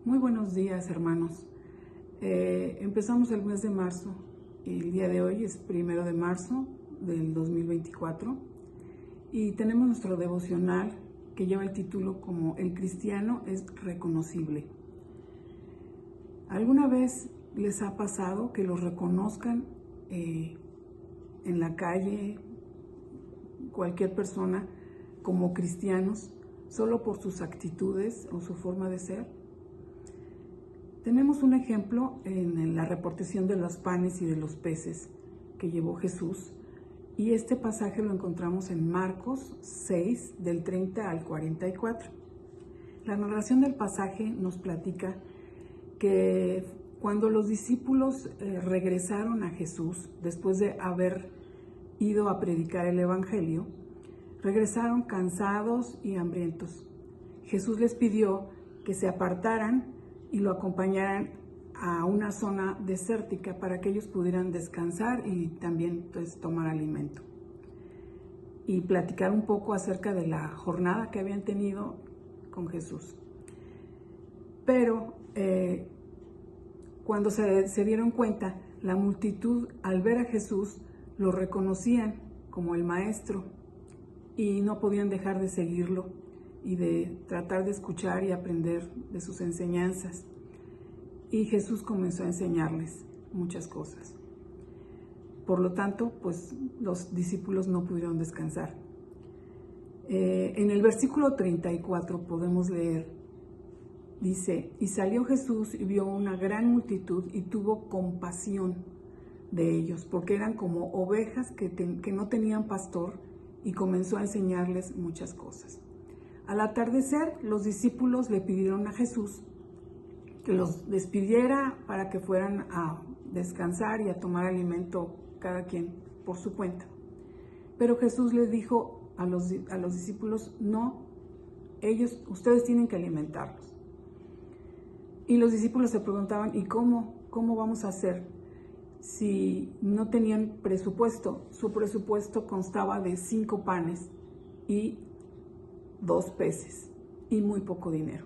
Muy buenos días, hermanos. Empezamos el mes de marzo y el día de hoy es 1 de marzo del 2024 y tenemos nuestro devocional que lleva el título como El cristiano es reconocible. ¿Alguna vez les ha pasado que los reconozcan en la calle, cualquier persona, como cristianos, solo por sus actitudes o su forma de ser? Tenemos un ejemplo en la repartición de los panes y de los peces que llevó Jesús, y este pasaje lo encontramos en Marcos 6, del 30 al 44. La narración del pasaje nos platica que cuando los discípulos regresaron a Jesús, después de haber ido a predicar el Evangelio, regresaron cansados y hambrientos. Jesús les pidió que se apartaran y lo acompañaran a una zona desértica para que ellos pudieran descansar y también tomar alimento. Y platicar un poco acerca de la jornada que habían tenido con Jesús. Pero cuando se dieron cuenta, la multitud al ver a Jesús lo reconocían como el maestro y no podían dejar de seguirlo y de tratar de escuchar y aprender de sus enseñanzas. Y Jesús comenzó a enseñarles muchas cosas. Por lo tanto, los discípulos no pudieron descansar. En el versículo 34 podemos leer, dice, y salió Jesús y vio una gran multitud y tuvo compasión de ellos, porque eran como ovejas que no tenían pastor, y comenzó a enseñarles muchas cosas. Al atardecer, los discípulos le pidieron a Jesús que los despidiera para que fueran a descansar y a tomar alimento cada quien por su cuenta. Pero Jesús les dijo a los discípulos, no, ustedes tienen que alimentarlos. Y los discípulos se preguntaban, ¿y cómo vamos a hacer si no tenían presupuesto? Su presupuesto constaba de 5 panes y 2 peces y muy poco dinero.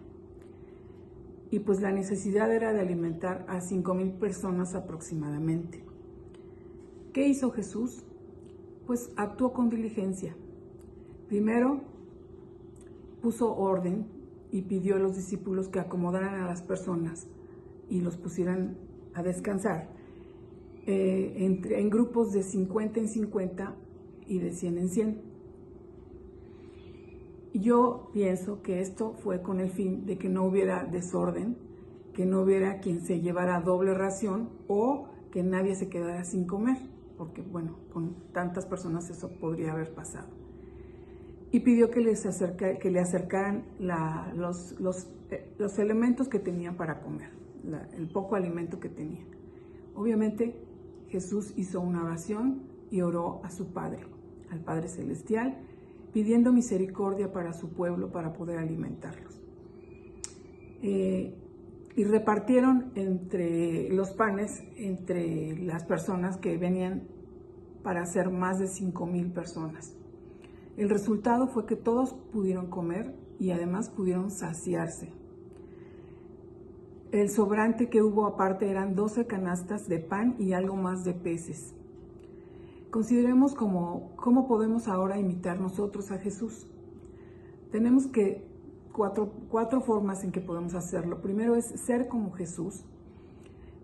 Y la necesidad era de alimentar a 5,000 personas aproximadamente. ¿Qué hizo Jesús? Actuó con diligencia. Primero puso orden y pidió a los discípulos que acomodaran a las personas y los pusieran a descansar en grupos de 50 en 50 y de 100 en 100. Yo pienso que esto fue con el fin de que no hubiera desorden, que no hubiera quien se llevara doble ración o que nadie se quedara sin comer, porque con tantas personas eso podría haber pasado. Y pidió que le acercaran los elementos que tenían para comer, el poco alimento que tenían. Obviamente Jesús hizo una oración y oró a su Padre, al Padre Celestial, pidiendo misericordia para su pueblo para poder alimentarlos. Y repartieron entre los panes, entre las personas que venían para ser más de 5,000 personas. El resultado fue que todos pudieron comer y además pudieron saciarse. El sobrante que hubo aparte eran 12 canastas de pan y algo más de peces. Consideremos cómo podemos ahora imitar nosotros a Jesús. Tenemos cuatro formas en que podemos hacerlo. Primero es ser como Jesús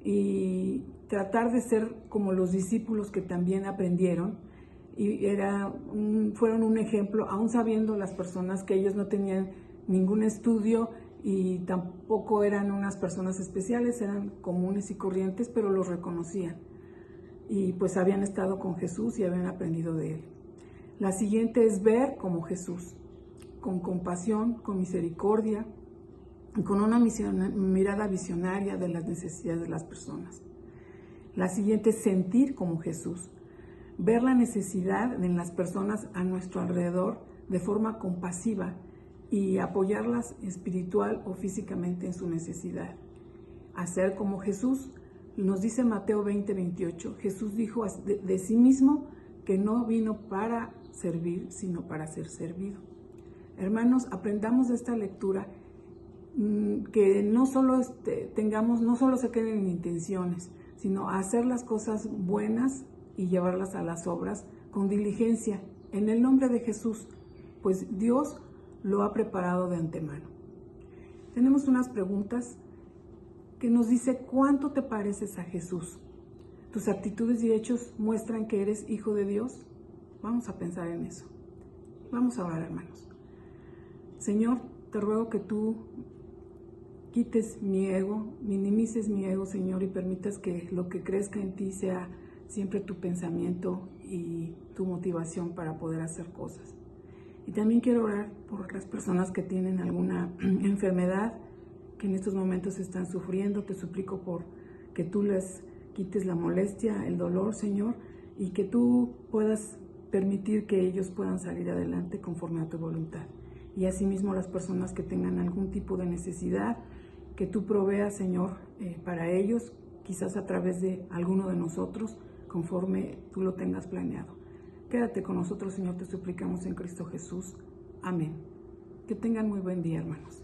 y tratar de ser como los discípulos que también aprendieron y fueron un ejemplo, aún sabiendo las personas que ellos no tenían ningún estudio y tampoco eran unas personas especiales, eran comunes y corrientes, pero los reconocían. Y habían estado con Jesús y habían aprendido de él. La siguiente es ver como Jesús, con compasión, con misericordia, y con una mirada visionaria de las necesidades de las personas. La siguiente es sentir como Jesús, ver la necesidad en las personas a nuestro alrededor de forma compasiva y apoyarlas espiritual o físicamente en su necesidad. Hacer como Jesús. Nos dice Mateo 20:28, Jesús dijo de sí mismo que no vino para servir, sino para ser servido. Hermanos, aprendamos de esta lectura que no solo no solo se queden en intenciones, sino hacer las cosas buenas y llevarlas a las obras con diligencia, en el nombre de Jesús, pues Dios lo ha preparado de antemano. Tenemos unas preguntas que nos dice: ¿cuánto te pareces a Jesús? ¿Tus actitudes y hechos muestran que eres hijo de Dios? Vamos a pensar en eso. Vamos a orar, hermanos. Señor, te ruego que tú quites mi ego, minimices mi ego, Señor, y permitas que lo que crezca en ti sea siempre tu pensamiento y tu motivación para poder hacer cosas. Y también quiero orar por las personas que tienen alguna enfermedad, que en estos momentos están sufriendo. Te suplico por que tú les quites la molestia, el dolor, Señor, y que tú puedas permitir que ellos puedan salir adelante conforme a tu voluntad. Y asimismo las personas que tengan algún tipo de necesidad, que tú proveas, Señor, para ellos, quizás a través de alguno de nosotros, conforme tú lo tengas planeado. Quédate con nosotros, Señor, te suplicamos en Cristo Jesús. Amén. Que tengan muy buen día, hermanos.